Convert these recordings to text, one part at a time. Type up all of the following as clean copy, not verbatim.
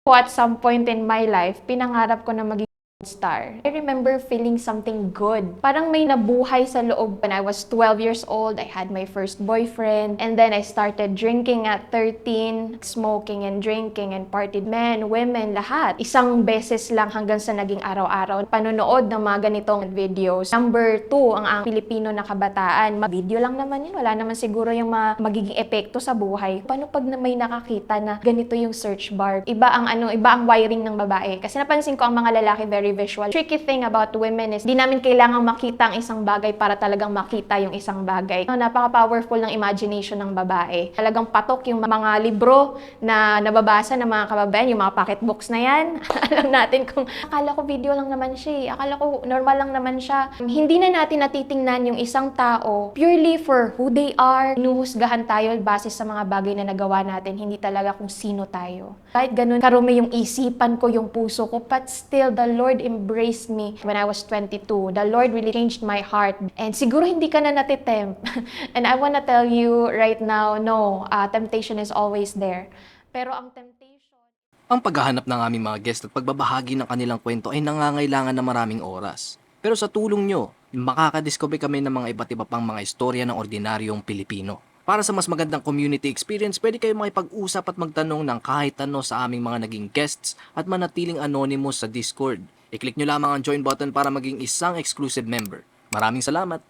At some point in my life, pinangarap ko na maging star. I remember feeling something good. Parang may nabuhay sa loob. When I was 12 years old, I had my first boyfriend. And then I started drinking at 13, smoking and drinking and partied men, women, lahat. Isang beses lang hanggang sa naging araw-araw. Panonood ng mga ganitong videos. Number 2, ang Pilipino na kabataan. Video lang naman yun. Wala naman siguro yung magiging epekto sa buhay. Paano pag may nakakita na ganito yung search bar? Iba ang wiring ng babae. Kasi napansin ko ang mga lalaki very visual. Tricky thing about women is di namin kailangang makita ang isang bagay para talagang makita yung isang bagay. Napaka-powerful ng imagination ng babae. Talagang patok yung mga libro na nababasa ng mga kababayan, yung mga pocket books na yan. Alam natin kung akala ko video lang naman siya. Akala ko normal lang naman siya. Hindi na natin natitingnan yung isang tao purely for who they are. Inuhusgahan tayo base sa mga bagay na nagawa natin, hindi talaga kung sino tayo. Kahit ganun karumi yung isipan ko, yung puso ko, but still the Lord embraced me when I was 22. The Lord really changed my heart. And siguro hindi ka na natitempt. And I wanna tell you right now, no, temptation is always there. Pero ang temptation... Ang paghahanap ng aming mga guest at pagbabahagi ng kanilang kwento ay nangangailangan ng maraming oras. Pero sa tulong nyo, makakadiscover kami ng mga iba't iba pang mga istorya ng ordinaryong Pilipino. Para sa mas magandang community experience, pwede kayo makipag-usap at magtanong ng kahit ano sa aming mga naging guests at manatiling anonymous sa Discord. I-click nyo lamang ang join button para maging isang exclusive member. Maraming salamat!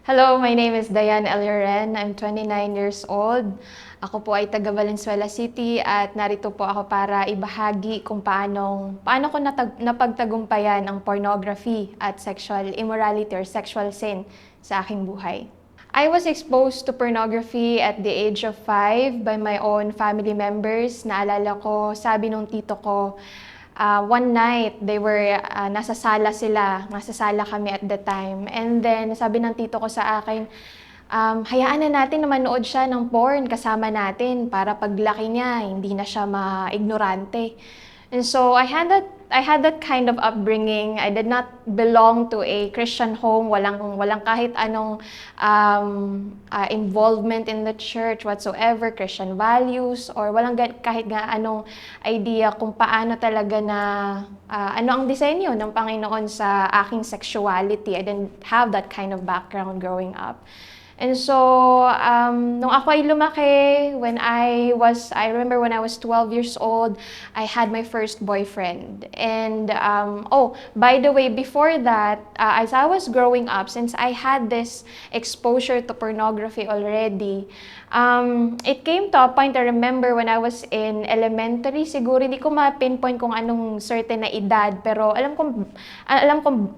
Hello, my name is Diane Elioren. I'm 29 years old. Ako po ay taga Valenzuela City at narito po ako para ibahagi kung paano ko napagtagumpayan ang pornography at sexual immorality or sexual sin sa aking buhay. I was exposed to pornography at the age of 5 by my own family members. Naalala ko, sabi nung tito ko, one night, nasa sala kami at the time. And then, sabi ng tito ko sa akin, hayaan na natin na manood siya ng porn kasama natin para paglaki niya, hindi na siya ma-ignorante. And so, I had that kind of upbringing. I did not belong to a Christian home. Walang kahit anong involvement in the church whatsoever, Christian values, or walang kahit anong idea kung paano talaga na ano ang disenyo ng Panginoon sa aking sexuality. I didn't have that kind of background growing up. And so, nung ako ay lumaki, I remember when I was 12 years old, I had my first boyfriend. And, by the way, before that, as I was growing up, since I had this exposure to pornography already, it came to a point, I remember when I was in elementary, siguro hindi ko ma-pinpoint kung anong certain na edad, pero alam ko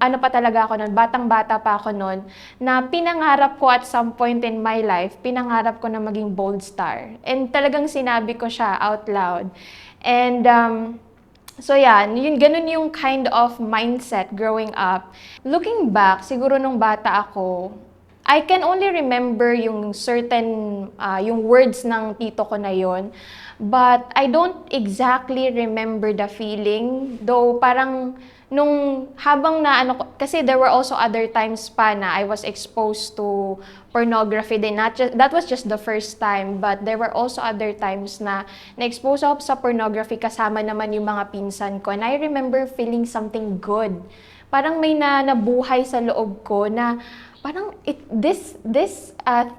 ano pa talaga ako noon, batang-bata pa ako noon, na pinangarap ko at some point in my life, pinangarap ko na maging bold star. And talagang sinabi ko siya out loud. And so yeah, ganun yung kind of mindset growing up. Looking back, siguro nung bata ako, I can only remember yung certain, yung words ng tito ko na yon. But I don't exactly remember the feeling, though parang kasi there were also other times pa na I was exposed to pornography din. That was just the first time, but there were also other times na na-expose ako sa pornography kasama naman yung mga pinsan ko. And I remember feeling something good. Parang may nabuhay sa loob ko na parang this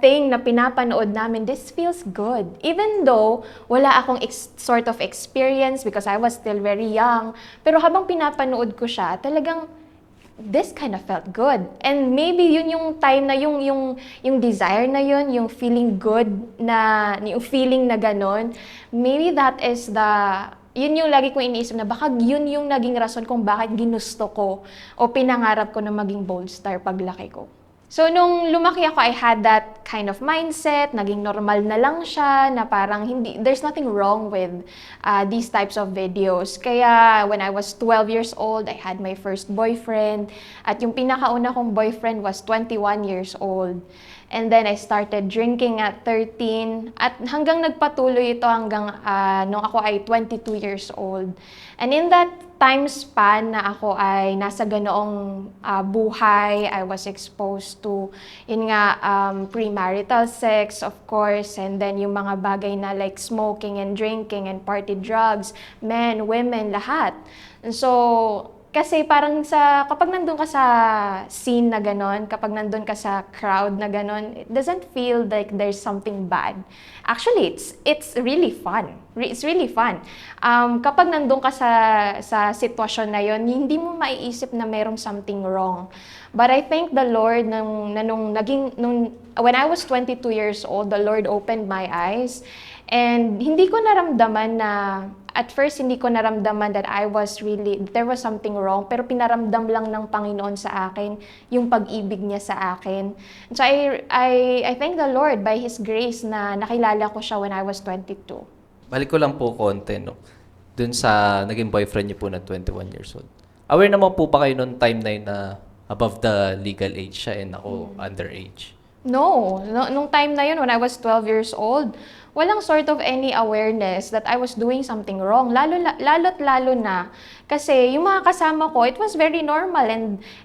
thing na pinapanood namin, this feels good. Even though wala akong sort of experience because I was still very young, pero habang pinapanood ko siya, talagang this kind of felt good. And maybe yun yung time na yung desire na yun, yung feeling good na, yung feeling na ganon, maybe that is yun yung lagi kong iniisip na baka yun yung naging rason kung bakit ginusto ko o pinangarap ko na maging bold star paglaki ko. So, nung lumaki ako, I had that kind of mindset, naging normal na lang siya, na parang there's nothing wrong with these types of videos. Kaya, when I was 12 years old, I had my first boyfriend, at yung pinakauna kong boyfriend was 21 years old. And then, I started drinking at 13, at hanggang nagpatuloy ito hanggang nung ako ay 22 years old. And in that time span na ako ay nasa ganoong buhay. I was exposed to, yun nga, premarital sex, of course, and then yung mga bagay na like smoking and drinking and party drugs, men, women, lahat. And so, kasi parang kapag nandun ka sa scene na ganon, kapag nandun ka sa crowd na ganon, it doesn't feel like there's something bad. Actually, it's really fun. It's really fun. Kapag nandun ka sa sitwasyon na yon, hindi mo maiisip na merong something wrong. But I thank the Lord when I was 22 years old, the Lord opened my eyes. And hindi ko naramdaman na, at first hindi ko naramdaman that there was something wrong, pero pinaramdam lang ng Panginoon sa akin yung pag-ibig niya sa akin. So I thank the Lord by His grace na nakilala ko siya when I was 22. Balik ko lang po konti, no? Dun sa naging boyfriend niyo po na 21 years old. Aware naman po ba kayo noong time na yun na above the legal age siya and ako underage? No, nung time na yun, when I was 12 years old, walang sort of any awareness that I was doing something wrong. Lalo't lalo na kasi yung mga kasama ko, it was very normal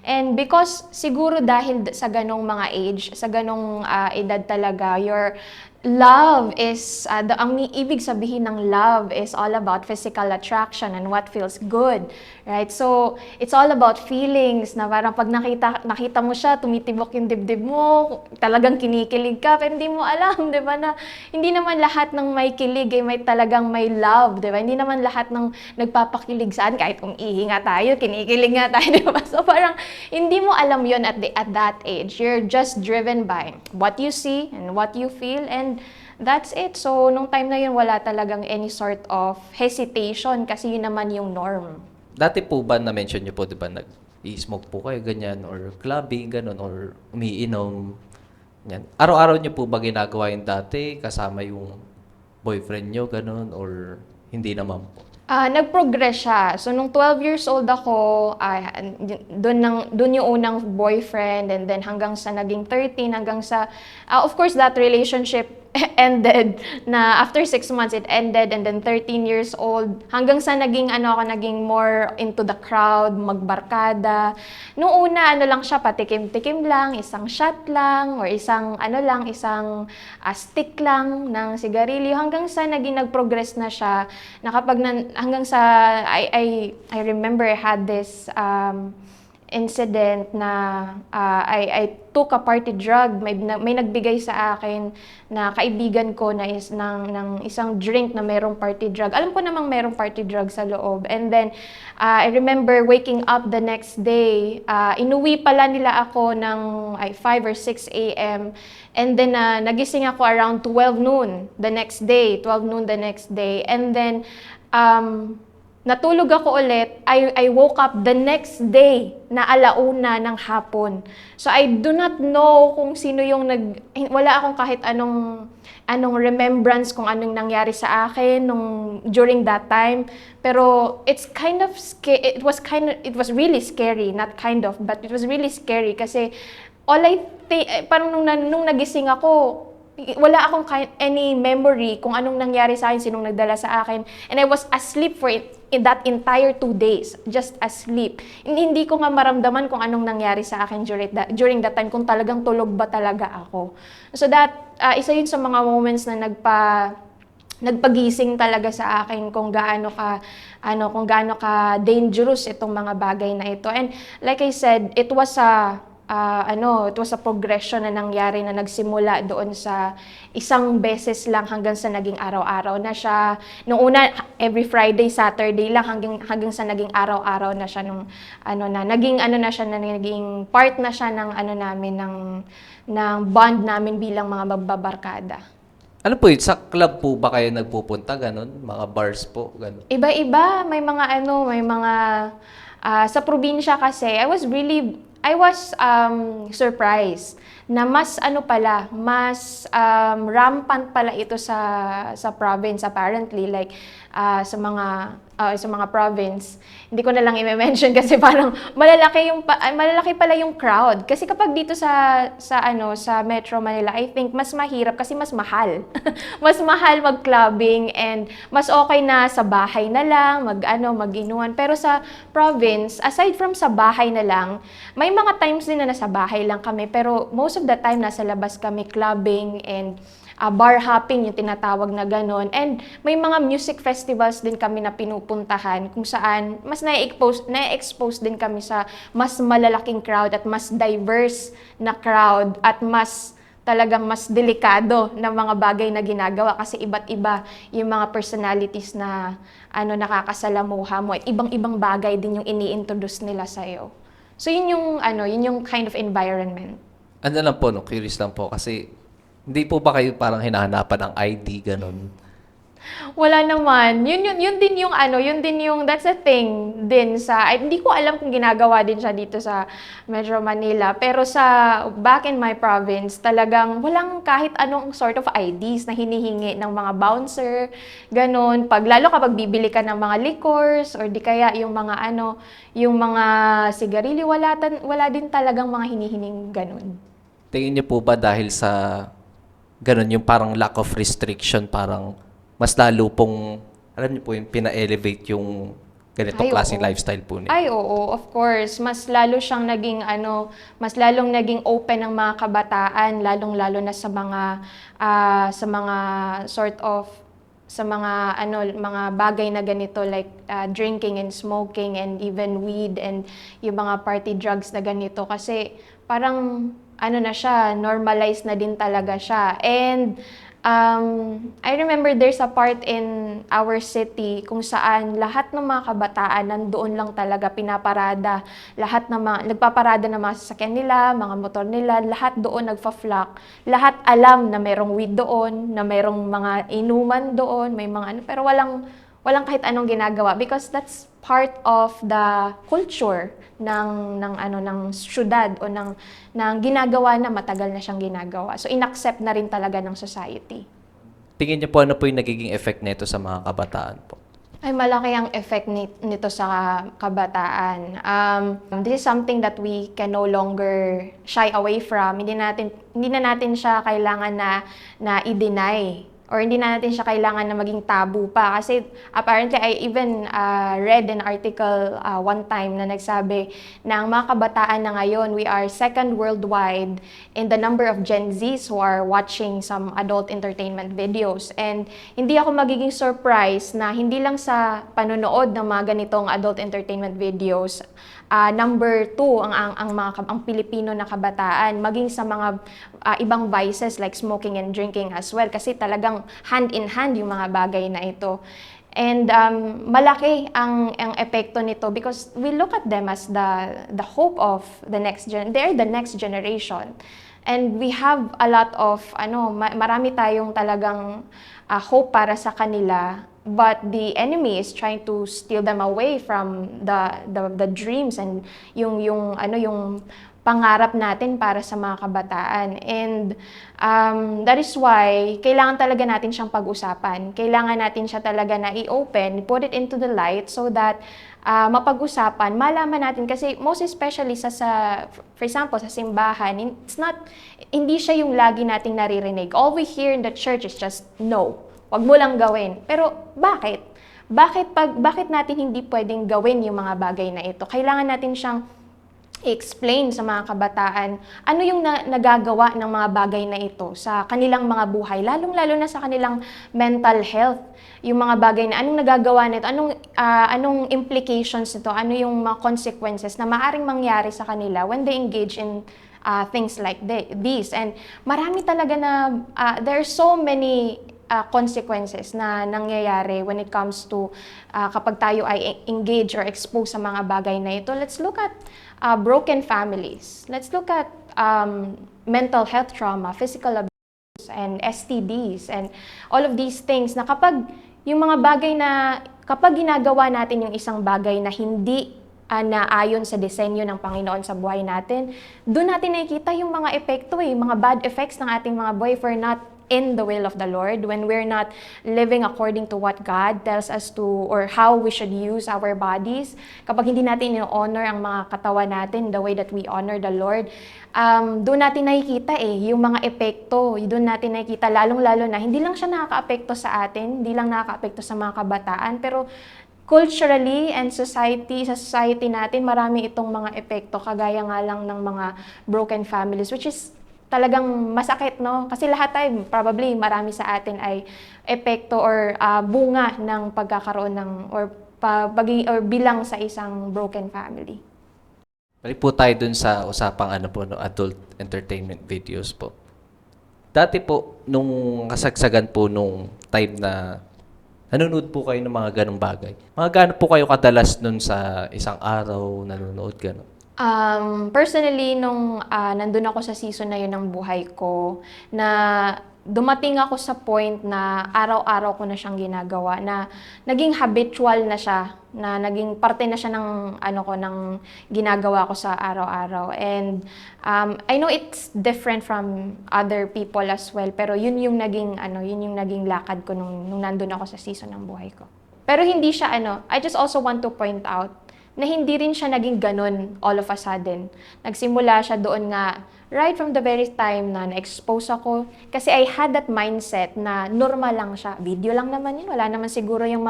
and because siguro dahil sa ganong mga age, sa ganong edad talaga, your love is, ang ibig sabihin ng love is all about physical attraction and what feels good, right? So, it's all about feelings na parang pag nakita mo siya, tumitibok yung dibdib mo, talagang kinikilig ka, pero hindi mo alam, di ba, na hindi naman lahat ng may kilig ay talagang may love, di ba? Hindi naman lahat ng nagpapakilig saan, kahit kung ihi nga tayo, kinikilig nga tayo, di ba? So, parang hindi mo alam yon at that age. You're just driven by what you see and what you feel, and that's it. So, nung time na yun, wala talagang any sort of hesitation kasi yun naman yung norm. Dati po ba na-mention niyo po, di ba, nag-i-smoke po kayo, ganyan, or clubbing, ganun, or umiinom, yan. Araw-araw niyo po ba ginagawa yun dati, kasama yung boyfriend niyo, ganun, or hindi naman po? Nag-progress siya. So, nung 12 years old ako, dun yung unang boyfriend, and then hanggang sa naging 13, hanggang sa, of course, that relationship ended na after 6 months it ended, and then 13 years old hanggang sa naging more into the crowd, magbarkada. Noong una lang siya, patikim-tikim lang, isang shot lang or isang stick lang ng sigarilyo, hanggang sa naging nag-progress na siya na hanggang sa I remember I had this incident na I took a party drug. May nagbigay sa akin na kaibigan ko na ng isang drink na merong party drug. Alam ko namang merong party drug sa loob. And then, I remember waking up the next day. Inuwi pala nila ako ng 5 or 6 a.m. And then, nagising ako around 12 noon the next day. And then, natulog ako ulit. I woke up the next day na 1:00 ng hapon. So I do not know kung sino yung wala akong kahit anong remembrance kung anong nangyari sa akin during that time. Pero it was really scary, but it was really scary kasi parang nung nagising ako, wala akong any memory kung anong nangyari sa akin, sinong nagdala sa akin. And I was asleep in that entire 2 days. Just asleep. Hindi ko nga maramdaman kung anong nangyari sa akin during that time, kung talagang tulog ba talaga ako. So isa yun sa mga moments na nagpagising talaga sa akin kung gaano ka dangerous itong mga bagay na ito. And like I said, it was a progression na nangyari na nagsimula doon sa isang beses lang hanggang sa naging araw-araw na siya. Nung una, every Friday, Saturday lang hanggang sa naging araw-araw na siya naging part na siya ng bond namin bilang mga magbabarkada. Ano po yun? Sa club po ba kayo nagpupunta? Ganon? Mga bars po? Ganon? Iba-iba. May mga sa probinsya kasi, I was surprised na mas rampant pala ito sa province apparently. Like, sa mga province. Hindi ko na lang i-mention kasi parang malalaki pala yung crowd. Kasi kapag dito sa Metro Manila, I think mas mahirap kasi mas mahal. Mas mahal mag-clubbing and mas okay na sa bahay na lang, mag-inuman. Pero sa province, aside from sa bahay na lang, may mga times din na nasa bahay lang kami, pero most of the time nasa labas kami clubbing and bar hopping, yung tinatawag na ganon. And may mga music festivals din kami na pinupuntahan kung saan mas na-expose din kami sa mas malalaking crowd at mas diverse na crowd at talagang mas delikado na mga bagay na ginagawa kasi iba't iba yung mga personalities na nakakasalamuha mo at ibang-ibang bagay din yung ini-introduce nila sa'yo. So yun yung kind of environment. Ano lang po, no, curious lang po kasi hindi po ba kayo parang hinahanapan ng ID, ganun? Wala naman. Yun din yung, that's the thing din hindi ko alam kung ginagawa din siya dito sa Metro Manila. Pero back in my province, talagang walang kahit anong sort of IDs na hinihingi ng mga bouncer, ganun. Lalo kapag bibili ka ng mga liquors, or di kaya yung mga sigarilyo, wala din talagang mga hinihining ganun. Tingin niyo po ba dahil sa ganun yung parang lack of restriction, parang mas lalo pong, alam niyo po yung pina-elevate yung ganitong klaseng lifestyle po niya? Ay, oo, of course. Mas lalong naging open ng mga kabataan, lalong-lalo na sa mga bagay na ganito like drinking and smoking and even weed and yung mga party drugs na ganito kasi parang normalized na din talaga siya. And I remember there's a part in our city kung saan lahat ng mga kabataan nandoon lang talaga pinaparada. Nagpaparada ng mga sasakyan nila, mga motor nila, lahat doon nagfa-flock. Lahat alam na merong weed doon, na merong mga inuman doon, may mga pero walang kahit anong ginagawa because that's part of the culture ng syudad o ng ginagawa na matagal na siyang ginagawa. So inaccept na rin talaga ng society. Tingin niyo po ano po yung nagiging effect nito sa mga kabataan po? Ay, malaki ang effect nito sa kabataan. This is something that we can no longer shy away from. Hindi na natin siya kailangan na i-deny. Or hindi na natin siya kailangan na maging tabu pa. Kasi apparently, I even read an article one time na nagsabi na ang mga kabataan na ngayon, we are second worldwide in the number of Gen Zs who are watching some adult entertainment videos. And hindi ako magiging surprised na hindi lang sa panonood ng mga ganitong adult entertainment videos, number 2 ang Pilipino na kabataan, maging sa mga ibang vices like smoking and drinking as well kasi talagang hand in hand yung mga bagay na ito. And malaki ang epekto nito because we look at them as the hope of the next they're the next generation. And we have a lot of marami tayong talagang hope para sa kanila. But the enemy is trying to steal them away from the dreams and yung pangarap natin para sa mga kabataan. And that is why kailangan talaga natin siyang pag-usapan. Kailangan natin siya talaga na i-open, put it into the light so that mapag-usapan, malaman natin kasi most especially for example sa simbahan, hindi siya yung lagi nating naririnig. All we hear in the church is just no. Wag mo lang gawin. Pero bakit? Bakit natin hindi pwedeng gawin yung mga bagay na ito? Kailangan natin siyang i-explain sa mga kabataan ano yung nagagawa ng mga bagay na ito sa kanilang mga buhay, lalong-lalo na sa kanilang mental health. Yung mga bagay na anong nagagawa nito, anong implications nito, ano yung mga consequences na maaring mangyari sa kanila when they engage in things like this. And marami talaga there are so many consequences na nangyayari when it comes to kapag tayo ay engage or expose sa mga bagay na ito. Let's look at broken families. Let's look at mental health trauma, physical abuse, and STDs, and all of these things na kapag ginagawa natin yung isang bagay na hindi na ayon sa disenyo ng Panginoon sa buhay natin, doon natin nakikita yung mga epekto, mga bad effects ng ating mga buhay if we're not in the will of the Lord, when we're not living according to what God tells us to, or how we should use our bodies, kapag hindi natin in-honor ang mga katawan natin the way that we honor the Lord, doon natin nakikita yung mga epekto, doon natin nakikita, lalong-lalo na, hindi lang siya nakaka-apekto sa atin, hindi lang nakaka-apekto sa mga kabataan, pero culturally and sa society natin, marami itong mga epekto, kagaya nga lang ng mga broken families, which is talagang masakit, no? Kasi lahat tayo, probably marami sa atin ay epekto or bunga ng pagkakaroon ng or bilang sa isang broken family. Balik po tayo dun sa usapang no, adult entertainment videos po. Dati po, nung kasagsagan po nung time na nanonood po kayo ng mga ganong bagay, mga gaano po kayo kadalas nun sa isang araw nanonood gano'n? Personally, nung nandun ako sa season na yun ng buhay ko, na dumating ako sa point na araw-araw ko na siyang ginagawa, na naging habitual na siya, na naging parte na siya ng ng ginagawa ko sa araw-araw. And I know it's different from other people as well, pero yun yung naging lakad ko nung nandun ako sa season ng buhay ko. Pero hindi siya I just also want to point out na hindi rin siya naging ganun all of a sudden. Nagsimula siya doon nga, right from the very time na na-expose ako, kasi I had that mindset na normal lang siya. Video lang naman yun, wala naman siguro yung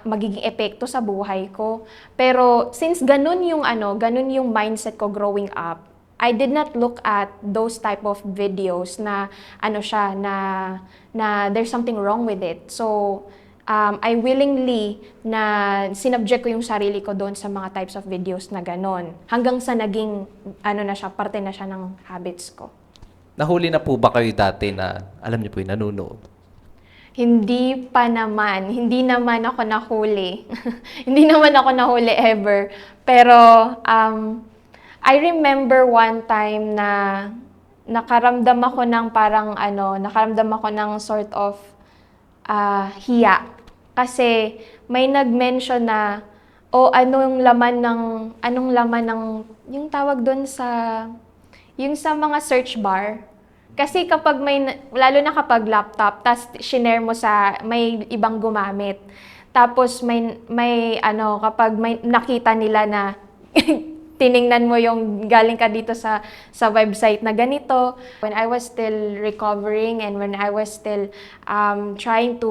magiging epekto sa buhay ko. Pero since ganun yung mindset ko growing up, I did not look at those type of videos na na there's something wrong with it. So, I willingly na sinubject ko yung sarili ko doon sa mga types of videos na ganon. Hanggang sa naging, parte na siya ng habits ko. Nahuli na po ba kayo dati na, alam niyo po yung nanonood? Hindi pa naman. Hindi naman ako nahuli. Hindi naman ako nahuli ever. Pero, I remember one time na nakaramdam ako ng nakaramdam ako ng sort of hiya. Kasi may nag-mention na, anong laman ng, yung tawag doon yung sa mga search bar. Kasi kapag lalo na kapag laptop, tas shinare mo may ibang gumamit. Tapos kapag may nakita nila na, tiningnan mo yung galing ka dito sa website na ganito. When I was still recovering and when I was still trying to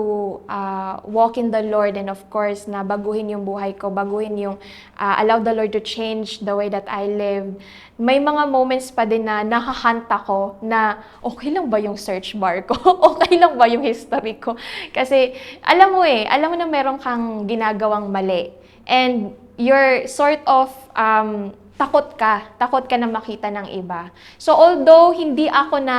walk in the Lord, and of course, na baguhin yung buhay ko, baguhin yung allow the Lord to change the way that I live, may mga moments pa din na nahahunt ako na okay lang ba yung search bar ko? Okay lang ba yung history ko? Kasi alam mo na meron kang ginagawang mali. And you're sort of takot ka na makita ng iba. So although hindi ako na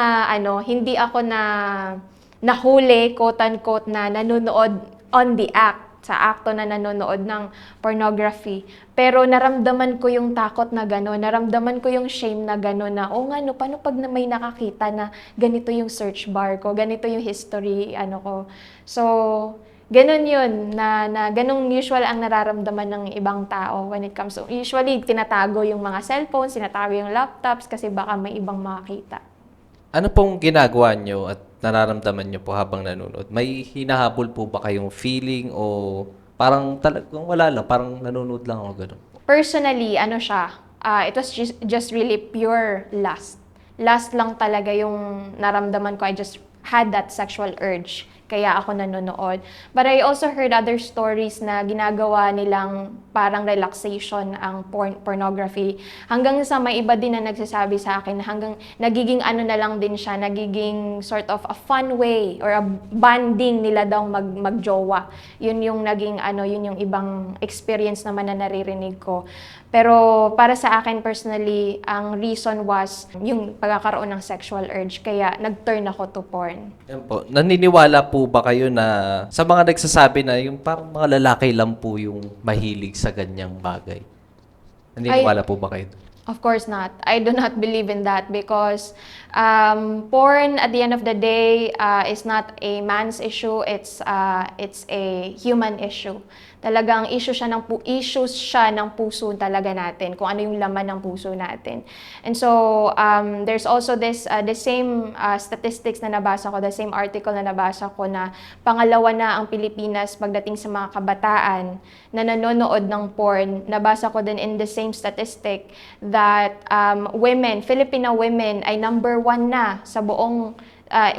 nahuli, quote unquote, na nanonood on the act, sa akto na nanonood ng pornography, pero naramdaman ko yung takot na gano'n, naramdaman ko yung shame na gano'n na, paano pag may nakakita na ganito yung search bar ko, ganito yung history, ko. So, ganun yun, na ganung usual ang nararamdaman ng ibang tao when it comes to, usually tinatago yung mga cellphones, tinatago yung laptops kasi baka may ibang makakita. Ano pong ginagawa nyo at nararamdaman nyo po habang nanonood? May hinahabol po ba kayong feeling o parang talagang wala lang, parang nanonood lang o gano'n? Personally, it was just really pure lust. Lust lang talaga yung naramdaman ko. I just had that sexual urge. Kaya ako nanonood. But I also heard other stories na ginagawa nilang parang relaxation ang pornography. Hanggang sa may iba din na nagsasabi sa akin na hanggang nagiging na lang din siya, nagiging sort of a fun way or a bonding nila daw magjowa. Yun yung naging yun yung ibang experience naman na naririnig ko. Pero para sa akin personally, ang reason was yung pagkakaroon ng sexual urge. Kaya nag-turn ako to porn. Yan po. Naniniwala po ba kayo na sa mga nagsasabi na yung parang mga lalaki lang po yung mahilig sa ganyang bagay? Naniniwala po ba kayo? Of course not. I do not believe in that because porn at the end of the day is not a man's issue. It's a human issue. Talagang issues siya ng puso talaga natin, kung ano yung laman ng puso natin. And so, there's also the same statistics na nabasa ko, the same article na nabasa ko na pangalawa na ang Pilipinas pagdating sa mga kabataan na nanonood ng porn. Nabasa ko din in the same statistic that Filipino women ay number 1 na sa buong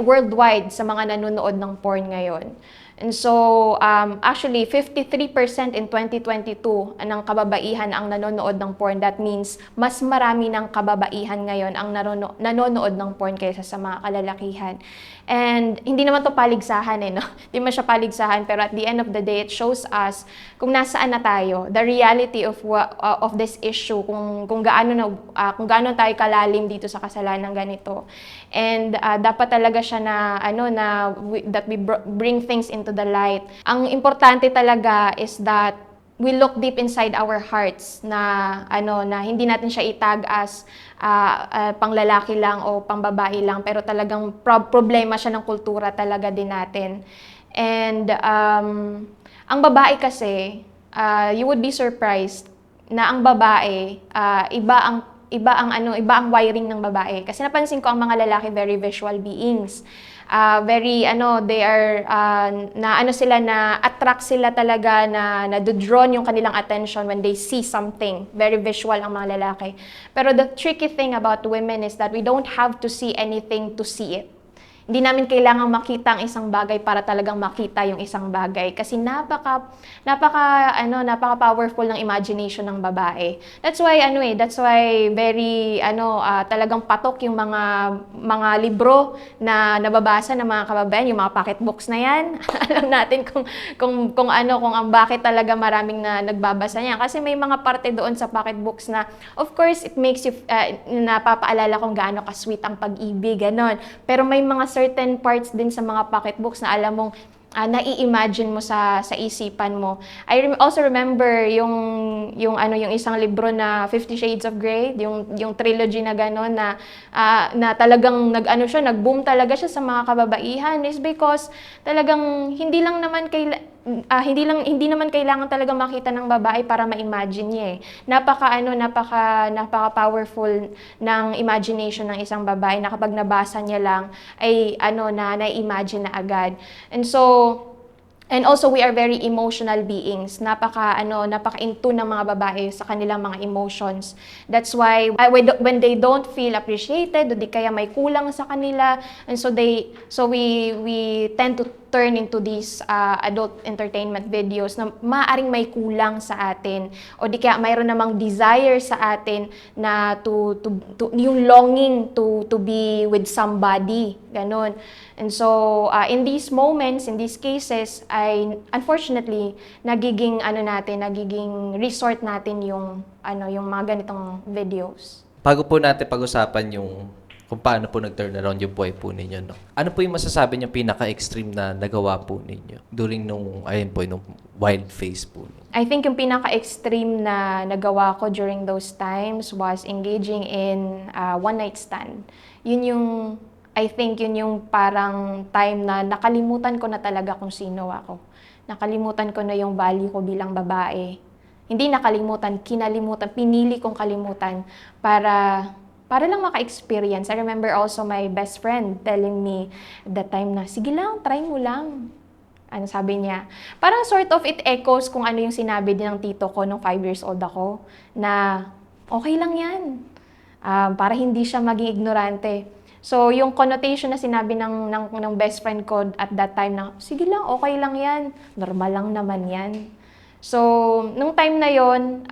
worldwide sa mga nanonood ng porn ngayon. And so, actually, 53% in 2022 ng kababaihan ang nanonood ng porn. That means, mas marami ng kababaihan ngayon ang nanonood ng porn kaysa sa mga kalalakihan. And hindi naman to paligsahan no? Hindi man siya paligsahan, pero at the end of the day, it shows us kung nasaan na tayo, the reality of this issue, kung gaano tayo kalalim dito sa kasalanan ganito. And dapat talaga siya that we bring things into the light. Ang importante talaga is that we look deep inside our hearts na hindi natin siya itag as panglalaki lang o pangbabae lang, pero talagang problema siya ng kultura talaga din natin. And ang babae kasi, you would be surprised na ang babae, iba ang wiring ng babae. Kasi napansin ko ang mga lalaki very visual beings. They are na-attract sila talaga, na do-drawn yung kanilang attention when they see something. Very visual ang mga lalaki. Pero the tricky thing about women is that we don't have to see anything to see it. Hindi namin kailangang makita ang isang bagay para talagang makita yung isang bagay. Kasi napaka-powerful ng imagination ng babae. That's why very, talagang patok yung mga libro na nababasa ng mga kababayan, yung mga pocket books na yan. Alam natin kung ang bakit talaga maraming na nagbabasa niyan. Kasi may mga parte doon sa pocket books na, of course, it makes you, napapaalala kung gaano ka-sweet ang pag-ibig, ganon. Pero may mga certain parts din sa mga pocketbooks na alam mong nai-imagine mo sa isipan mo. I also remember yung isang libro na 50 Shades of Grey, yung trilogy na gano'n na talagang nag-boom talaga siya sa mga kababaihan is because talagang hindi naman kailangan talaga makita ng babae para ma-imagine niya eh. Napaka-powerful ng imagination ng isang babae na kapag nabasa niya lang ay na-imagine na agad. And also, we are very emotional beings. Napaka-into ng mga babae sa kanilang mga emotions. That's why, when they don't feel appreciated, o di kaya may kulang sa kanila, and so we tend to turn into these adult entertainment videos na maaaring may kulang sa atin, o di kaya mayroon namang desire sa atin na yung longing to be with somebody, ganon. And so, in these moments, in these cases, ay unfortunately, nagiging resort natin yung mga ganitong videos. Bago po natin pag-usapan yung kung paano po nag-turn around yung buhay po ninyo, no? Ano po yung masasabi niyo pinaka-extreme na nagawa po ninyo during nung wild phase po ninyo? I think yung pinaka-extreme na nagawa ko during those times was engaging in one-night stand. I think yun yung parang time na nakalimutan ko na talaga kung sino ako. Nakalimutan ko na yung value ko bilang babae. Hindi nakalimutan, kinalimutan, pinili kong kalimutan para lang maka-experience. I remember also my best friend telling me at that time na, sige lang, try mo lang. Ano sabi niya? Parang sort of it echoes kung ano yung sinabi din ng tito ko nung 5 years old ako, na okay lang yan. Para hindi siya maging ignorante. So, yung connotation na sinabi ng best friend ko at that time na, sige lang, okay lang yan. Normal lang naman yan. So, nung time na yon,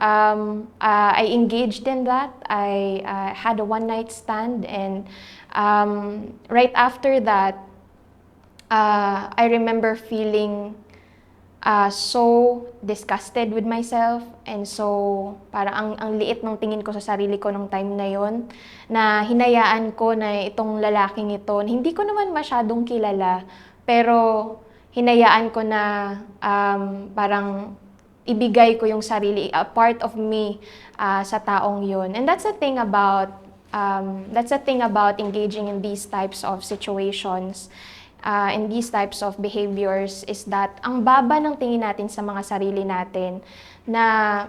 I engaged in that. I had a one-night stand, and right after that, I remember feeling so disgusted with myself, and so parang ang liit ng tingin ko sa sarili ko nung time na yon, na hinayaan ko na itong lalaking ito, hindi ko naman masyadong kilala, pero hinayaan ko na parang ibigay ko yung sarili, a part of me sa taong yun. And that's the thing about engaging in these types of situations. in these types of behaviors is that ang baba ng tingin natin sa mga sarili natin na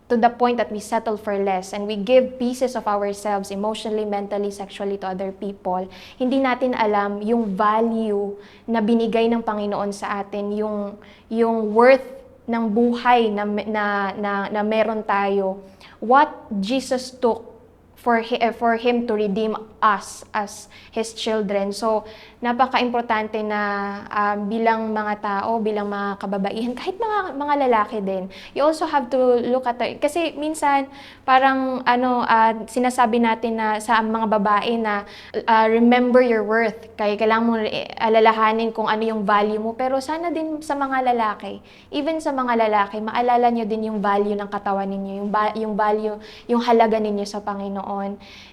to the point that we settle for less and we give pieces of ourselves emotionally, mentally, sexually to other people. Hindi natin alam yung value na binigay ng Panginoon sa atin, yung worth ng buhay na meron tayo. What Jesus took for Him to redeem us as His children. So, napaka-importante na bilang mga tao, bilang mga kababaihan, kahit mga lalaki din, you also have to look at kasi minsan, parang sinasabi natin na sa mga babae na remember your worth. Kaya kailangan mo alalahanin kung ano yung value mo. Pero sana din sa mga lalaki, even sa mga lalaki, maalala nyo din yung value ng katawan ninyo, yung value, yung halaga ninyo sa Panginoon.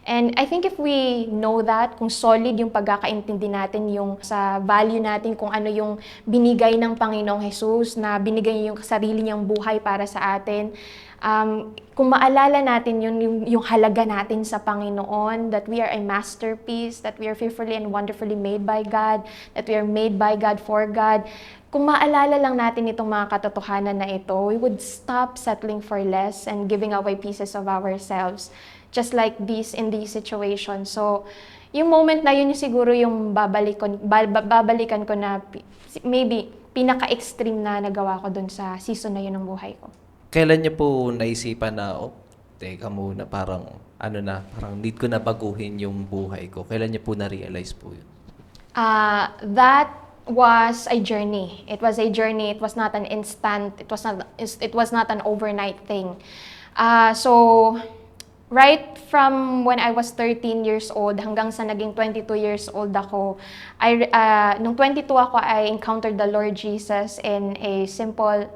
And I think if we know that, kung solid yung pagkakaintindi natin yung sa value natin, kung ano yung binigay ng Panginoong Jesus, na binigay yung sarili niyang buhay para sa atin, kung maalala natin yung halaga natin sa Panginoon, that we are a masterpiece, that we are fearfully and wonderfully made by God, that we are made by God for God, kung maalala lang natin itong mga katotohanan na ito, we would stop settling for less and giving away pieces of ourselves, just like this in these situations. So, yung moment na yun yung siguro yung babalikan ko na maybe pinaka-extreme na nagawa ko dun sa season na yun ng buhay ko. Kailan niyo po naisipan na, teka muna, parang need ko na baguhin yung buhay ko? Kailan niyo po na-realize po yun? That was a journey. It was a journey. It was not an instant. It was not an overnight thing. So, right from when I was 13 years old hanggang sa naging 22 years old ako, nung 22 ako, I encountered the Lord Jesus in a simple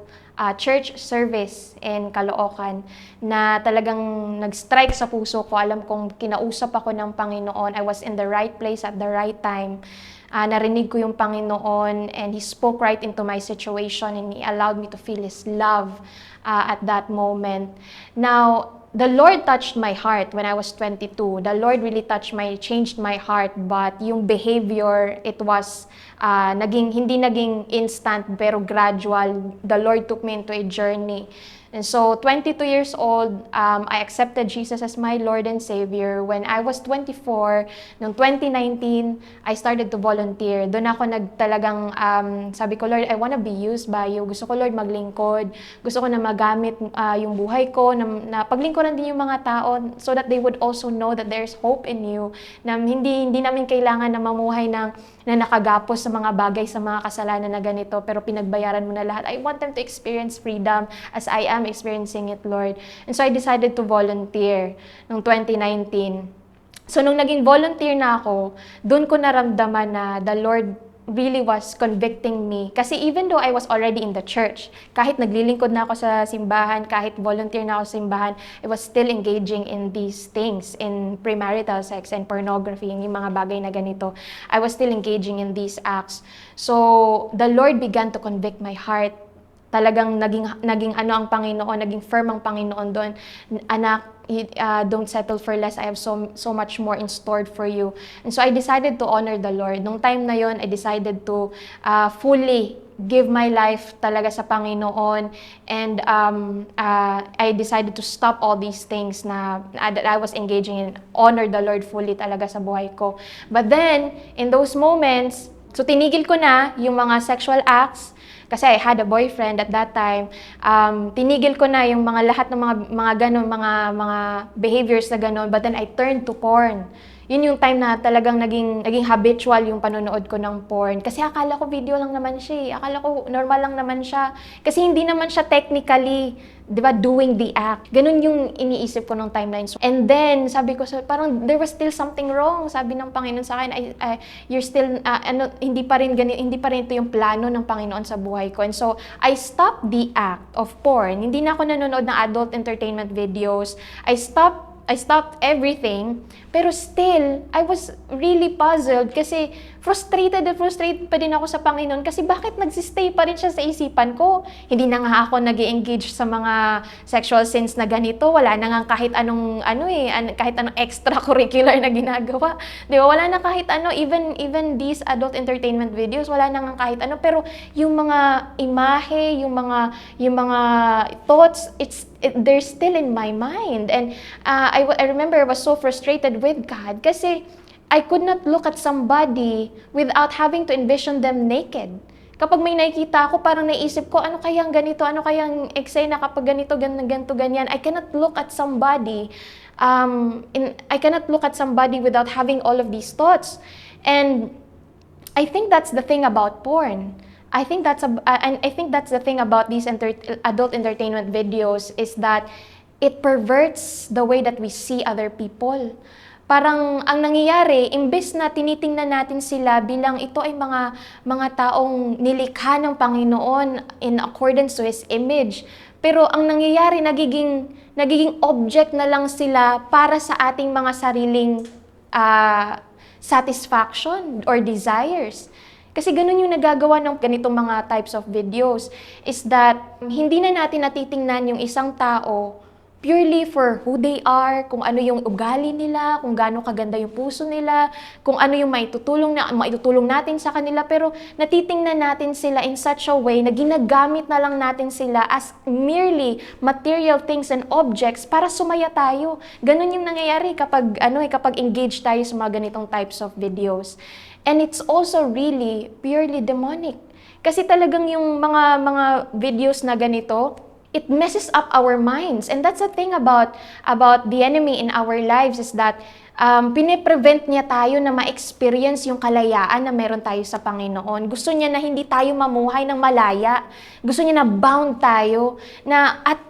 church service in Caloocan na talagang nag-strike sa puso ko. Alam kong kinausap ako ng Panginoon. I was in the right place at the right time. Narinig ko yung Panginoon and He spoke right into my situation and He allowed me to feel His love at that moment. Now, the Lord touched my heart when I was 22. The Lord really changed my heart, but yung behavior, it was hindi naging instant pero gradual. The Lord took me into a journey. And so, 22 years old, I accepted Jesus as my Lord and Savior. When I was 24, noong 2019, I started to volunteer. Doon ako talagang sabi ko, Lord, I wanna be used by You. Gusto ko, Lord, maglingkod. Gusto ko na magamit yung buhay ko, na paglingkuran din yung mga tao so that they would also know that there's hope in You. Na hindi namin kailangan na mamuhay na nakagapos sa mga bagay, sa mga kasalanan na ganito, pero pinagbayaran mo na lahat. I want them to experience freedom as I am experiencing it, Lord. And so I decided to volunteer noong 2019. So nung naging volunteer na ako, doon ko naramdaman na the Lord really was convicting me. Kasi even though I was already in the church, kahit naglilingkod na ako sa simbahan, kahit volunteer na ako sa simbahan, I was still engaging in these things, in premarital sex and pornography, yung mga bagay na ganito. I was still engaging in these acts. So, the Lord began to convict my heart. Talagang naging ang Panginoon, naging firm ang Panginoon doon. Anak, don't settle for less. I have so much more in store for you. And so I decided to honor the Lord. Nung time na yon, I decided to fully give my life talaga sa Panginoon. And I decided to stop all these things that I was engaging in. Honor the Lord fully talaga sa buhay ko. But then, in those moments, so tinigil ko na yung mga sexual acts, kasi I had a boyfriend at that time. Tinigil ko na yung lahat ng mga ganon, mga behaviors na ganon. But then I turned to porn. Yun yung time na talagang naging habitual yung panonood ko ng porn. Kasi akala ko video lang naman siya eh. Akala ko normal lang naman siya. Kasi hindi naman siya technically, di ba, doing the act. Ganun yung iniisip ko nung timeline. And then, sabi ko, parang there was still something wrong. Sabi ng Panginoon sa akin, you're still, hindi pa rin ito yung plano ng Panginoon sa buhay ko. And so, I stopped the act of porn. Hindi na ako nanonood ng adult entertainment videos. I stopped stopped everything, pero still, I was really puzzled kasi frustrated pa din ako sa Panginoon kasi bakit nagsistay pa rin siya sa isipan ko? Hindi na nga ako nag-engage sa mga sexual sins na ganito. Wala na nga kahit anong, kahit anong extracurricular na ginagawa. Di ba? Wala na kahit ano, even these adult entertainment videos, wala na nga kahit ano. Pero yung mga imahe, yung mga thoughts, they're still in my mind. And I remember I was so frustrated with God kasi I could not look at somebody without having to envision them naked. Kapag may nakikita ako, parang naisip ko, ano kayang ganito, ano kayang eksena kapag ganito, ganito, ganyan. I cannot look at somebody, without having all of these thoughts. And I think that's the thing about porn. I think that's the thing about these adult entertainment videos is that it perverts the way that we see other people. Parang ang nangyayari, imbes na tinitingnan natin sila bilang ito ay mga taong nilikha ng Panginoon in accordance to His image. Pero ang nangyayari, nagiging object na lang sila para sa ating mga sariling satisfaction or desires. Kasi ganun yung nagagawa ng ganitong mga types of videos, is that hindi na natin natitingnan yung isang tao purely for who they are, kung ano yung ugali nila, kung gaano kaganda yung puso nila, kung ano yung maitutulong natin sa kanila, pero natitingnan natin sila in such a way na ginagamit na lang natin sila as merely material things and objects para sumaya tayo. Ganun yung nangyayari kapag engaged tayo sa mga ganitong types of videos. And it's also really purely demonic. Kasi talagang yung mga videos na ganito, it messes up our minds. And that's the thing about the enemy in our lives is that piniprevent niya tayo na ma-experience yung kalayaan na meron tayo sa Panginoon. Gusto niya na hindi tayo mamuhay ng malaya. Gusto niya na bound tayo, na at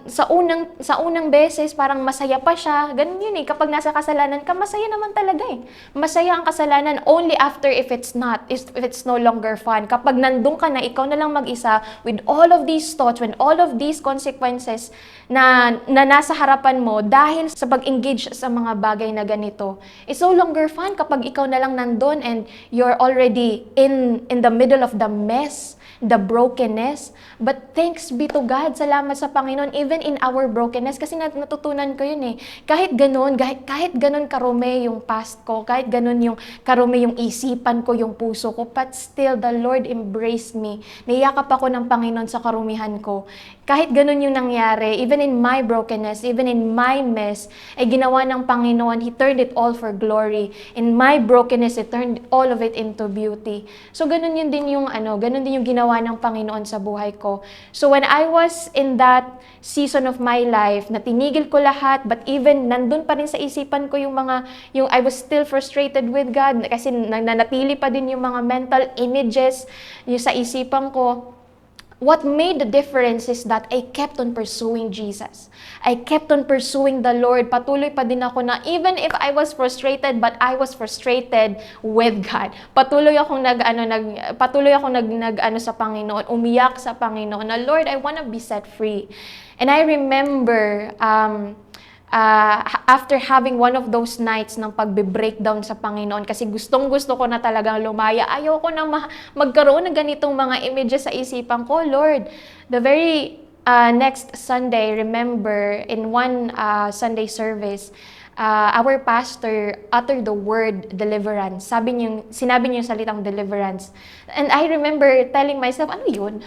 sa unang beses parang masaya pa siya. Ganun yun eh. Kapag nasa kasalanan ka, masaya naman talaga eh. Masaya ang kasalanan only after if it's no longer fun. Kapag nandun ka na, ikaw na lang mag-isa with all of these thoughts, with all of these consequences na nasa harapan mo dahil sa pag-engage sa mga bagay na ganito. It's no longer fun kapag ikaw na lang nandun and you're already in the middle of the mess, the brokenness. But thanks be to God, salamat sa Panginoon, even in our brokenness, kasi natutunan ko yun eh. Kahit ganun karume yung past ko, kahit ganun yung karume yung isipan ko, yung puso ko, but still the Lord embraced me. Niyakap ako ng Panginoon sa karumihan ko. Kahit ganun yung nangyari, even in my brokenness, even in my mess, ay ginawa ng Panginoon, He turned it all for glory. In my brokenness, He turned all of it into beauty. So ganun din yung ginawa ng Panginoon sa buhay ko. So when I was in that season of my life, na tinigil ko lahat, but even nandun pa rin sa isipan ko yung I was still frustrated with God, kasi nananatili pa din yung mga mental images yung sa isipan ko. What made the difference is that I kept on pursuing Jesus. I kept on pursuing the Lord. Patuloy pa din ako na even if I was frustrated, but I was frustrated with God. Patuloy akong nag sa Panginoon, umiyak sa Panginoon na, Lord, I want to be set free. And I remember after having one of those nights ng pagbe-breakdown sa Panginoon, kasi gustong-gusto ko na talagang lumaya. Ayoko na magkaroon ng ganitong mga images sa isipan ko, Lord. The very next Sunday, remember, in one Sunday service, our pastor uttered the word deliverance. Sinabi niya yung salitang deliverance. And I remember telling myself, ano yun?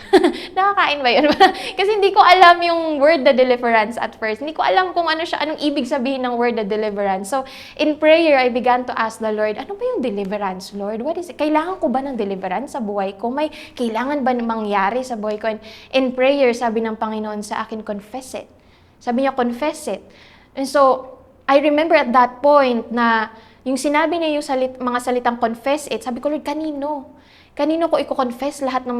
Nakakain ba yun? Kasi hindi ko alam yung word the deliverance at first. Hindi ko alam kung anong ibig sabihin ng word the deliverance. So, in prayer, I began to ask the Lord, ano ba yung deliverance, Lord? What is it? Kailangan ko ba ng deliverance sa buhay ko? May kailangan ba mangyari sa buhay ko? And in prayer, sabi ng Panginoon sa akin, confess it. Sabi niya, confess it. And so, I remember at that point na yung sinabi niya yung mga salitang confess it, sabi ko, Lord, kanino? Kanino ko i-confess lahat ng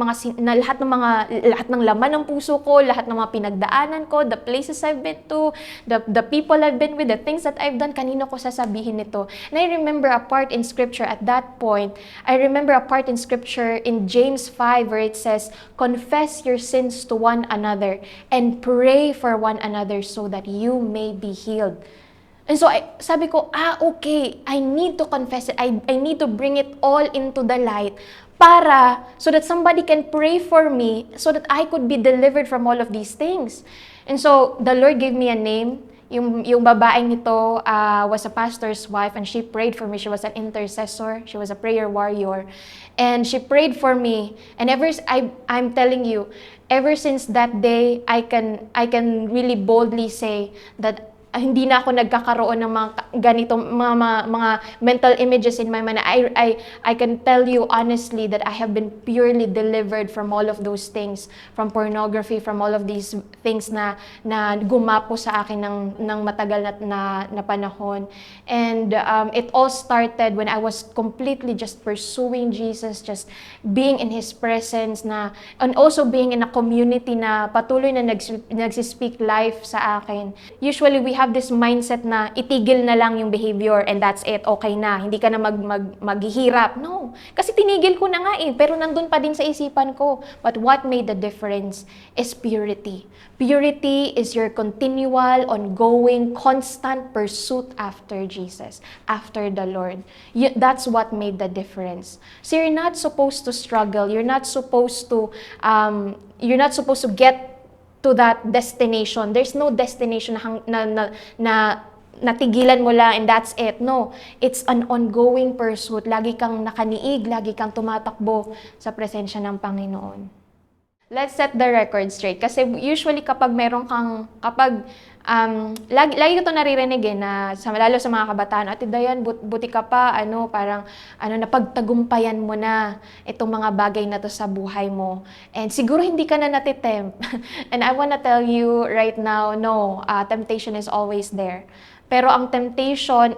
laman ng puso ko, lahat ng mga pinagdaanan ko, the places I've been to, the people I've been with, the things that I've done, kanino ko sasabihin nito? And I remember a part in scripture at that point, in James 5 where it says, confess your sins to one another and pray for one another so that you may be healed. And so, sabi ko, okay, I need to confess it. I need to bring it all into the light so that somebody can pray for me so that I could be delivered from all of these things. And so, the Lord gave me a name. Yung babaeng ito was a pastor's wife, and she prayed for me. She was an intercessor. She was a prayer warrior. And she prayed for me. And I'm telling you, ever since that day, I can really boldly say that hindi na ako nagkakaroon ng mga ganitong mga mental images in my mind. I can tell you honestly that I have been purely delivered from all of those things, from pornography, from all of these things na gumapo sa akin ng matagal na panahon. And it all started when I was completely just pursuing Jesus, just being in His presence and also being in a community na patuloy na nagsispeak life sa akin. Usually we have this mindset na itigil na lang yung behavior and that's it, okay na. Hindi ka na maghihirap. No. Kasi tinigil ko na nga pero nandun pa din sa isipan ko. But what made the difference is purity. Purity is your continual, ongoing, constant pursuit after Jesus, after the Lord. That's what made the difference. So you're not supposed to struggle. You're not supposed to get to that destination. There's no destination na natigilan mo lang and that's it. No, it's an ongoing pursuit. Lagi kang nakaniig, lagi kang tumatakbo sa presensya ng Panginoon. Let's set the record straight. Kasi usually kapag lagi ko ito naririnig lalo sa mga kabataan, Ate Dayan, buti ka pa, napagtagumpayan mo na itong mga bagay na to sa buhay mo. And siguro hindi ka na natitempt. And I wanna tell you right now, no, temptation is always there. Pero ang temptation,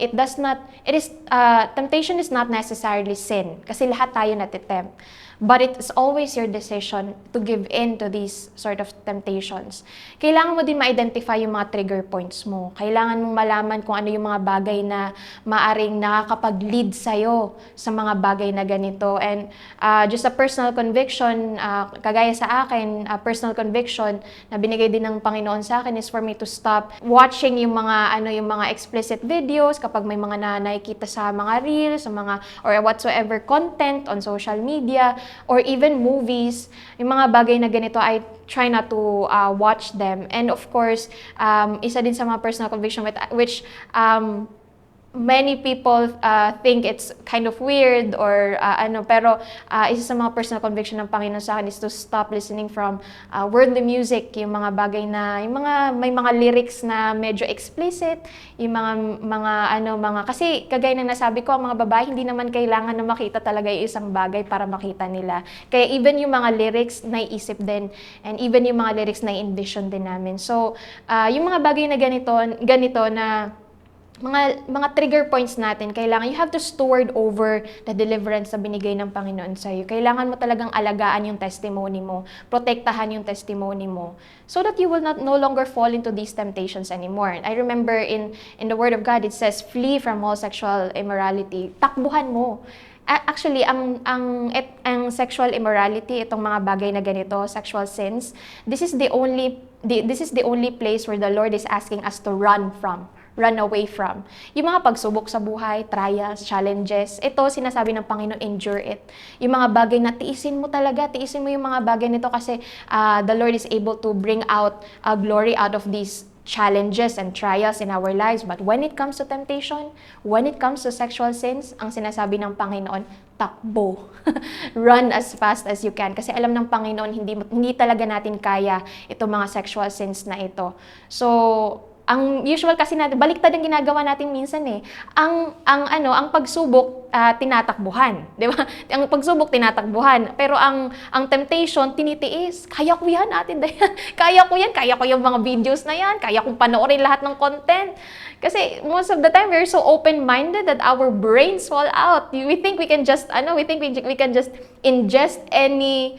temptation is not necessarily sin. Kasi lahat tayo natitempt. But it's always your decision to give in to these sort of temptations. Kailangan mo din ma-identify yung mga trigger points mo. Kailangan mong malaman kung ano yung mga bagay na maaring nakakapag-lead sa'yo sa mga bagay na ganito. And just a personal conviction, kagaya sa akin, a personal conviction na binigay din ng Panginoon sa akin is for me to stop watching yung mga explicit videos kapag may mga nakikita sa mga reels, or whatsoever content on social media, or even movies, yung mga bagay na ganito, I try not to watch them. And of course, isa din sa mga personal conviction which many people think it's kind of weird or pero isa sa mga personal conviction ng Panginoon sa akin is to stop listening from worldly music, yung mga bagay na may mga lyrics na medyo explicit, yung kasi kagaya ng nasabi ko, ang mga babae hindi naman kailangan na makita talaga yung isang bagay para makita nila. Kaya even yung mga lyrics naiisip din, and even yung mga lyrics nai-envision din namin. So yung mga bagay na ganito na mga trigger points natin, kailangan, you have to steward over the deliverance na binigay ng Panginoon sa iyo. Kailangan mo talagang alagaan yung testimony mo, protektahan yung testimony mo, so that you will no longer fall into these temptations anymore. And I remember in the Word of God, it says, flee from all sexual immorality. Takbuhan mo. Actually, ang sexual immorality, itong mga bagay na ganito, sexual sins, this is the only place where the Lord is asking us to run away from. Yung mga pagsubok sa buhay, trials, challenges, ito sinasabi ng Panginoon, endure it. Yung mga bagay na tiisin mo yung mga bagay nito kasi the Lord is able to bring out glory out of these challenges and trials in our lives. But when it comes to temptation, when it comes to sexual sins, ang sinasabi ng Panginoon, takbo. Run as fast as you can. Kasi alam ng Panginoon, hindi talaga natin kaya itong mga sexual sins na ito. So, ang usual kasi natin, baliktad ang ginagawa natin minsan eh. Ang pagsubok, tinatakbuhan. Di ba? Ang pagsubok, tinatakbuhan. Pero ang temptation, tinitiis. Kaya ko yan, Ate Dayan. Kaya ko yan. Kaya ko yung mga videos na yan. Kaya kong panoorin lahat ng content. Kasi most of the time, we're so open-minded that our brains fall out. We think we can just, we can just ingest any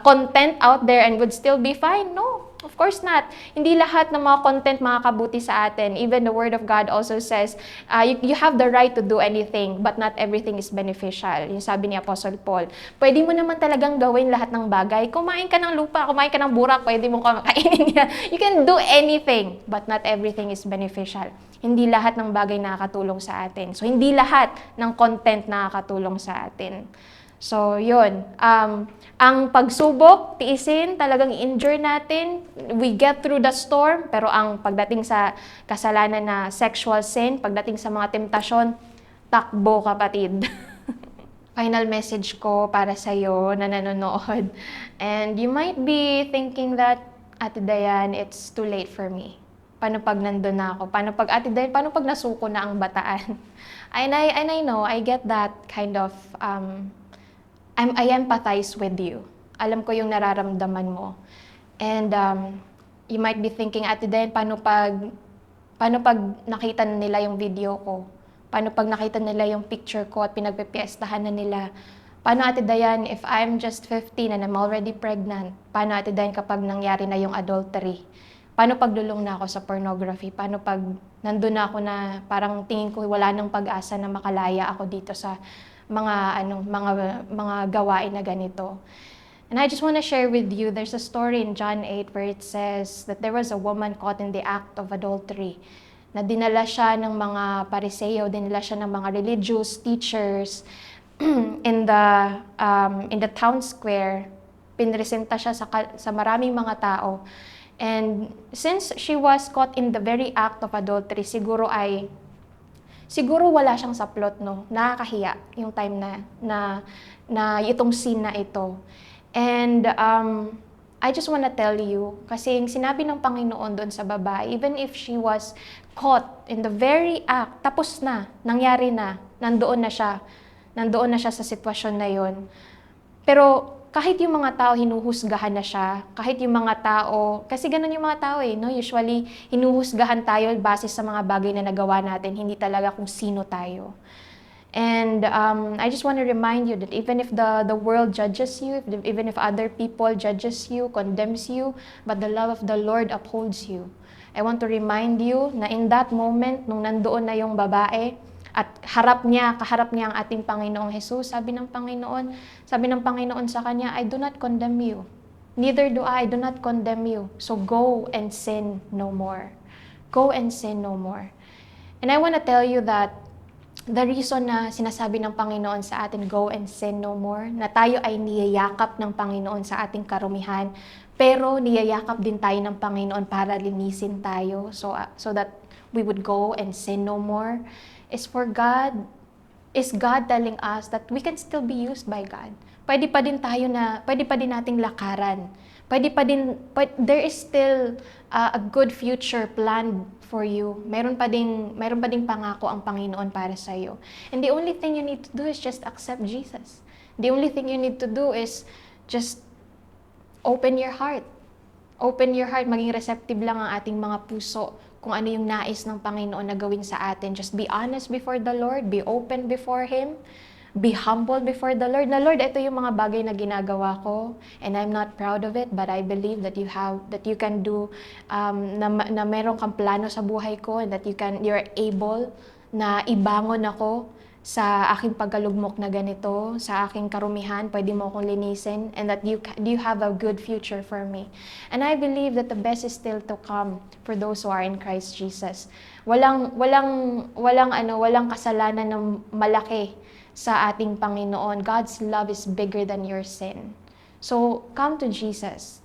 content out there and would still be fine. No. Of course not. Hindi lahat ng mga content makakabuti sa atin. Even the Word of God also says, you have the right to do anything, but not everything is beneficial. Yung sabi ni Apostle Paul. Pwede mo naman talagang gawin lahat ng bagay. Kumain ka ng lupa, kumain ka ng burak, pwede mo kainin yan. You can do anything, but not everything is beneficial. Hindi lahat ng bagay nakakatulong sa atin. So, hindi lahat ng content nakakatulong sa atin. So, yun. Ang pagsubok, tiisin, talagang endure natin. We get through the storm. Pero ang pagdating sa kasalanan na sexual sin, pagdating sa mga temptasyon, takbo kapatid. Final message ko para sa'yo na nanonood. And you might be thinking that, Ate Dayan, it's too late for me. Paano pag nandun na ako? Paano pag, Ate Dayan, paano pag nasuko na ang bataan? And I know, I get that kind of... I empathize with you. Alam ko yung nararamdaman mo. And you might be thinking, Ate Dayan, paano pag nakita na nila yung video ko? Paano pag nakita nila yung picture ko at pinagpipiestahan na nila? Paano, Ate Dayan, if I'm just 15 and I'm already pregnant? Paano, Ate Dayan, kapag nangyari na yung adultery? Paano pag lulong na ako sa pornography? Paano pag nandun na ako na parang tingin ko wala nang pag-asa na makalaya ako dito sa mga gawain na ganito. And I just want to share with you, there's a story in John 8 where it says that there was a woman caught in the act of adultery. Na dinala siya ng mga Pariseo, dinala siya ng mga religious teachers in the town square. Pinresenta siya sa maraming mga tao. And since she was caught in the very act of adultery, siguro wala siyang saplot, no? Nakakahiya yung time na itong scene na ito. And I just want to tell you, kasi yung sinabi ng Panginoon doon sa babae, even if she was caught in the very act, tapos na, nangyari na, nandoon na siya sa sitwasyon na yon. Pero kahit yung mga tao hinuhusgahan na siya, kahit yung mga tao, kasi ganun yung mga tao no? Usually, hinuhusgahan tayo base sa mga bagay na nagawa natin, hindi talaga kung sino tayo. And I just want to remind you that even if the world judges you, even if other people judges you, condemns you, but the love of the Lord upholds you. I want to remind you na in that moment, nung nandoon na yung babae, at kaharap niya ang ating Panginoong Jesus, sabi ng Panginoon sa kanya, I do not condemn you. Neither do I do not condemn you. So go and sin no more. Go and sin no more. And I want to tell you that the reason na sinasabi ng Panginoon sa atin, go and sin no more, na tayo ay niyayakap ng Panginoon sa ating karumihan, pero niyayakap din tayo ng Panginoon para linisin tayo, so that we would go and sin no more, is God telling us that we can still be used by God. Pwede pa din nating lakaran. There is still a good future planned for you. Meron pa ding pangako ang Panginoon para sa iyo. And the only thing you need to do is just accept Jesus. The only thing you need to do is just open your heart. Open your heart, maging receptive lang ang ating mga puso kung ano yung nais ng Panginoon na gawin sa atin. Just be honest before the Lord, be open before Him, be humble before the Lord. Na Lord, ito yung mga bagay na ginagawa ko, and I'm not proud of it, but I believe that you can do, na meron kang plano sa buhay ko, and that you're able na ibangon ako sa aking pagkalugmok na ganito, sa aking karumihan, pwede mo akong linisin, and that you have a good future for me. And I believe that the best is still to come for those who are in Christ Jesus. Walang kasalanan ng malaki sa ating Panginoon. God's love is bigger than your sin. So, come to Jesus.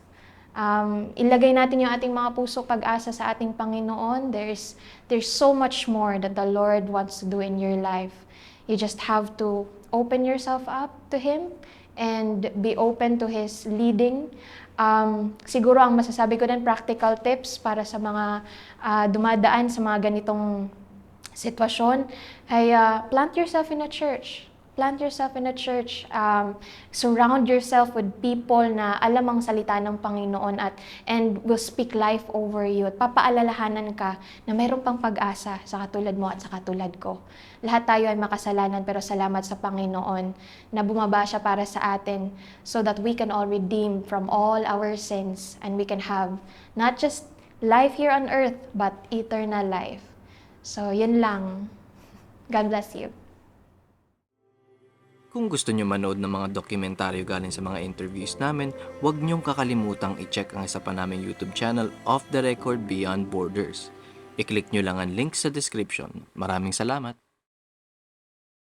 Ilagay natin yung ating mga puso pag-asa sa ating Panginoon. There's so much more that the Lord wants to do in your life. You just have to open yourself up to Him and be open to His leading. Siguro ang masasabi ko din, practical tips para sa mga dumadaan sa mga ganitong sitwasyon ay plant yourself in a church. plant yourself in a church. Surround yourself with people na alam ang salita ng Panginoon and will speak life over you. At papaalalahanan ka na mayroon pang pag-asa sa katulad mo at sa katulad ko. Lahat tayo ay makasalanan pero salamat sa Panginoon na bumaba siya para sa atin so that we can all redeem from all our sins and we can have not just life here on earth but eternal life. So, yun lang. God bless you. Kung gusto nyo manood ng mga dokumentaryo galing sa mga interviews namin, huwag nyong kakalimutang i-check ang isa pa naming YouTube channel, Off the Record Beyond Borders. I-click nyo lang ang link sa description. Maraming salamat!